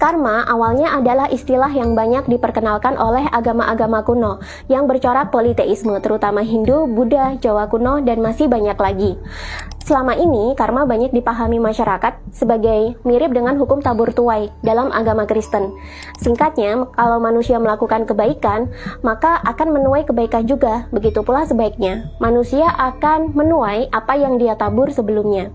Karma awalnya adalah istilah yang banyak diperkenalkan oleh agama-agama kuno yang bercorak politeisme, terutama Hindu, Buddha, Jawa kuno, dan masih banyak lagi. Selama ini, karma banyak dipahami masyarakat sebagai mirip dengan hukum tabur tuai dalam agama Kristen. Singkatnya, kalau manusia melakukan kebaikan, maka akan menuai kebaikan juga. Begitu pula sebaiknya, manusia akan menuai apa yang dia tabur sebelumnya.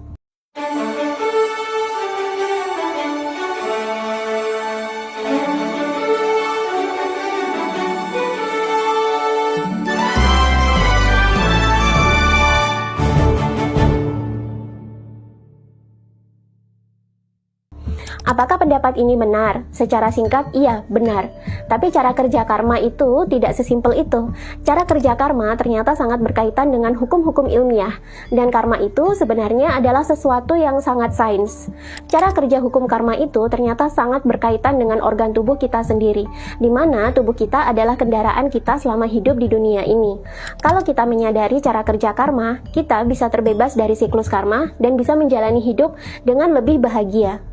Apakah pendapat ini benar? Secara singkat, iya, benar. Tapi cara kerja karma itu tidak sesimpel itu. Cara kerja karma ternyata sangat berkaitan dengan hukum-hukum ilmiah. Dan karma itu sebenarnya adalah sesuatu yang sangat sains. Cara kerja hukum karma itu ternyata sangat berkaitan dengan organ tubuh kita sendiri, di mana tubuh kita adalah kendaraan kita selama hidup di dunia ini. Kalau kita menyadari cara kerja karma, kita bisa terbebas dari siklus karma dan bisa menjalani hidup dengan lebih bahagia.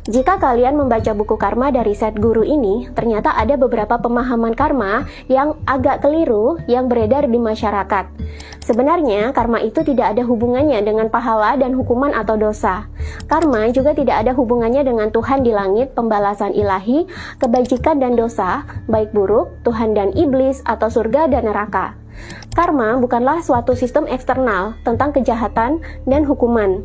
Jika kalian membaca buku karma dari Seth Guru ini, ternyata ada beberapa pemahaman karma yang agak keliru yang beredar di masyarakat. Sebenarnya, karma itu tidak ada hubungannya dengan pahala dan hukuman atau dosa. Karma juga tidak ada hubungannya dengan Tuhan di langit, pembalasan ilahi, kebajikan dan dosa, baik buruk, Tuhan dan iblis, atau surga dan neraka. Karma bukanlah suatu sistem eksternal tentang kejahatan dan hukuman.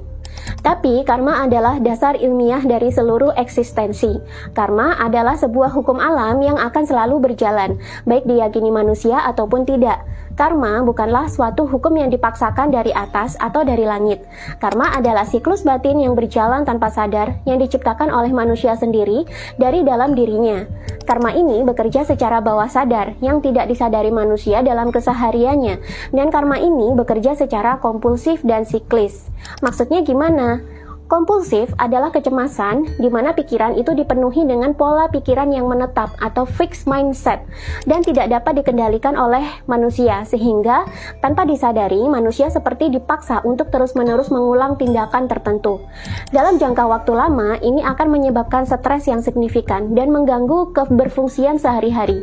Tapi karma adalah dasar ilmiah dari seluruh eksistensi. Karma adalah sebuah hukum alam yang akan selalu berjalan, baik diyakini manusia ataupun tidak. Karma bukanlah suatu hukum yang dipaksakan dari atas atau dari langit. Karma adalah siklus batin yang berjalan tanpa sadar, yang diciptakan oleh manusia sendiri dari dalam dirinya. Karma ini bekerja secara bawah sadar, yang tidak disadari manusia dalam kesehariannya. Dan karma ini bekerja secara kompulsif dan siklis. Maksudnya gimana? Kompulsif adalah kecemasan di mana pikiran itu dipenuhi dengan pola pikiran yang menetap atau fixed mindset dan tidak dapat dikendalikan oleh manusia, sehingga tanpa disadari manusia seperti dipaksa untuk terus-menerus mengulang tindakan tertentu. Dalam jangka waktu lama, ini akan menyebabkan stres yang signifikan dan mengganggu keberfungsian sehari-hari.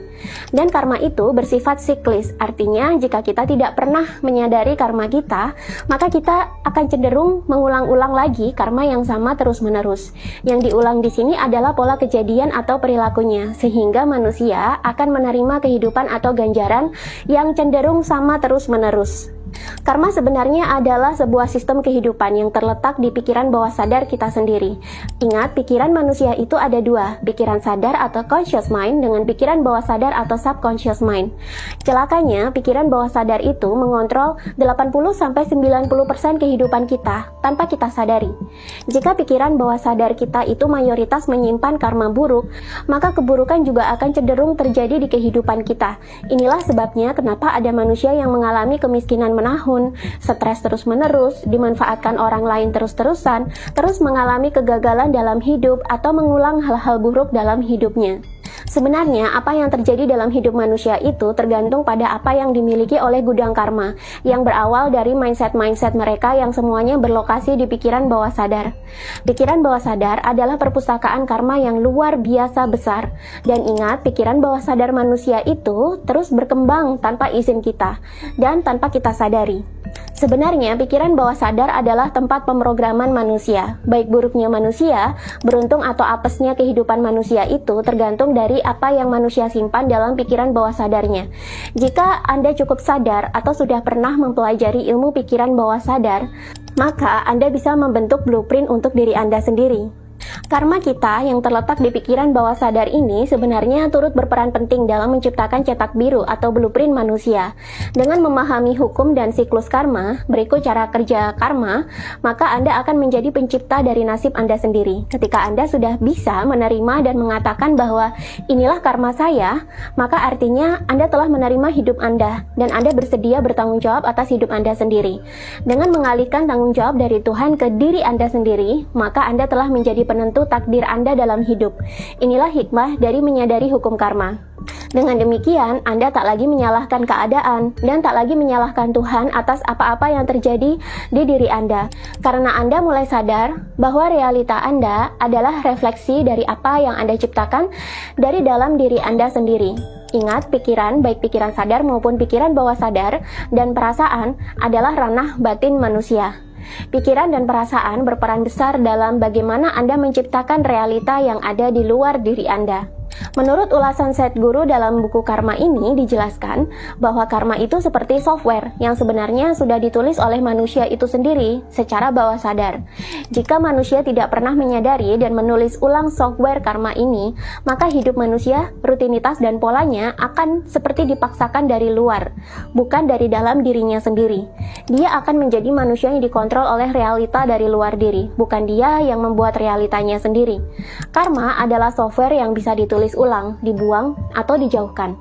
Dan karma itu bersifat siklis, artinya jika kita tidak pernah menyadari karma kita, maka kita akan cenderung mengulang-ulang lagi karma yang sama terus-menerus. Yang diulang di sini adalah pola kejadian atau perilakunya, sehingga manusia akan menerima kehidupan atau ganjaran yang cenderung sama terus-menerus. Karma sebenarnya adalah sebuah sistem kehidupan yang terletak di pikiran bawah sadar kita sendiri. Ingat, pikiran manusia itu ada dua, pikiran sadar atau conscious mind dengan pikiran bawah sadar atau subconscious mind. Celakanya, pikiran bawah sadar itu mengontrol 80-90% kehidupan kita tanpa kita sadari. Jika pikiran bawah sadar kita itu mayoritas menyimpan karma buruk, maka keburukan juga akan cenderung terjadi di kehidupan kita. Inilah sebabnya kenapa ada manusia yang mengalami kemiskinan menahun, stres terus-menerus, dimanfaatkan orang lain terus-terusan, terus mengalami kegagalan dalam hidup atau mengulang hal-hal buruk dalam hidupnya. Sebenarnya, apa yang terjadi dalam hidup manusia itu tergantung pada apa yang dimiliki oleh gudang karma, yang berawal dari mindset-mindset mereka yang semuanya berlokasi di pikiran bawah sadar. Pikiran bawah sadar adalah perpustakaan karma yang luar biasa besar. Dan ingat, pikiran bawah sadar manusia itu terus berkembang tanpa izin kita, dan tanpa kita sadari. Sebenarnya, pikiran bawah sadar adalah tempat pemrograman manusia. Baik buruknya manusia, beruntung atau apesnya kehidupan manusia itu tergantung dari apa yang manusia simpan dalam pikiran bawah sadarnya. Jika Anda cukup sadar atau sudah pernah mempelajari ilmu pikiran bawah sadar, maka Anda bisa membentuk blueprint untuk diri Anda sendiri. Karma kita yang terletak di pikiran bawah sadar ini sebenarnya turut berperan penting dalam menciptakan cetak biru atau blueprint manusia. Dengan memahami hukum dan siklus karma, berikut cara kerja karma, maka Anda akan menjadi pencipta dari nasib Anda sendiri. Ketika Anda sudah bisa menerima dan mengatakan bahwa inilah karma saya, maka artinya Anda telah menerima hidup Anda dan Anda bersedia bertanggung jawab atas hidup Anda sendiri. Dengan mengalihkan tanggung jawab dari Tuhan ke diri Anda sendiri, maka Anda telah menjadi penentu takdir Anda dalam hidup. Inilah hikmah dari menyadari hukum karma. Dengan demikian, Anda tak lagi menyalahkan keadaan dan tak lagi menyalahkan Tuhan atas apa-apa yang terjadi di diri Anda. Karena Anda mulai sadar bahwa realita Anda adalah refleksi dari apa yang Anda ciptakan dari dalam diri Anda sendiri. Ingat, pikiran, baik pikiran sadar maupun pikiran bawah sadar, dan perasaan adalah ranah batin manusia. Pikiran dan perasaan berperan besar dalam bagaimana Anda menciptakan realita yang ada di luar diri Anda. Menurut ulasan Sadhguru dalam buku Karma ini dijelaskan bahwa karma itu seperti software yang sebenarnya sudah ditulis oleh manusia itu sendiri secara bawah sadar. Jika manusia tidak pernah menyadari dan menulis ulang software karma ini, maka hidup manusia, rutinitas dan polanya akan seperti dipaksakan dari luar, bukan dari dalam dirinya sendiri. Dia akan menjadi manusia yang dikontrol oleh realita dari luar diri, bukan dia yang membuat realitanya sendiri. Karma adalah software yang bisa ditulis ulang, dibuang, atau dijauhkan.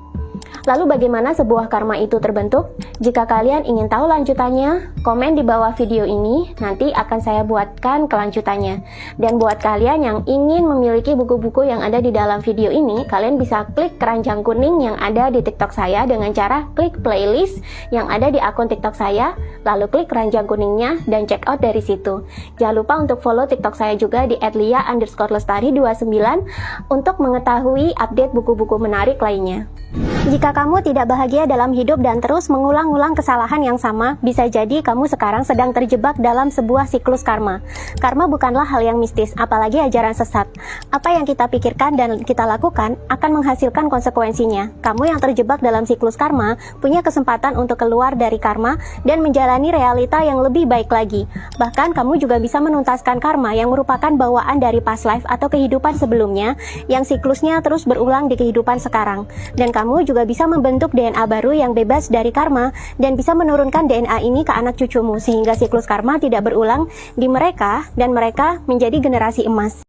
Lalu bagaimana sebuah karma itu terbentuk? Jika kalian ingin tahu lanjutannya, komen di bawah video ini, nanti akan saya buatkan kelanjutannya. Dan buat kalian yang ingin memiliki buku-buku yang ada di dalam video ini, kalian bisa klik keranjang kuning yang ada di TikTok saya dengan cara klik playlist yang ada di akun TikTok saya, lalu klik keranjang kuningnya dan check out dari situ. Jangan lupa untuk follow TikTok saya juga di @lia_lestari29 untuk mengetahui update buku-buku menarik lainnya. Jika kamu tidak bahagia dalam hidup dan terus mengulang-ulang kesalahan yang sama, bisa jadi kamu sekarang sedang terjebak dalam sebuah siklus karma. Karma bukanlah hal yang mistis, apalagi ajaran sesat. Apa yang kita pikirkan dan kita lakukan akan menghasilkan konsekuensinya. Kamu yang terjebak dalam siklus karma punya kesempatan untuk keluar dari karma dan menjalani realita yang lebih baik lagi. Bahkan kamu juga bisa menuntaskan karma yang merupakan bawaan dari past life atau kehidupan sebelumnya yang siklusnya terus berulang di kehidupan sekarang. Dan kamu juga bisa membentuk DNA baru yang bebas dari karma dan bisa menurunkan DNA ini ke anak cucumu sehingga siklus karma tidak berulang di mereka dan mereka menjadi generasi emas.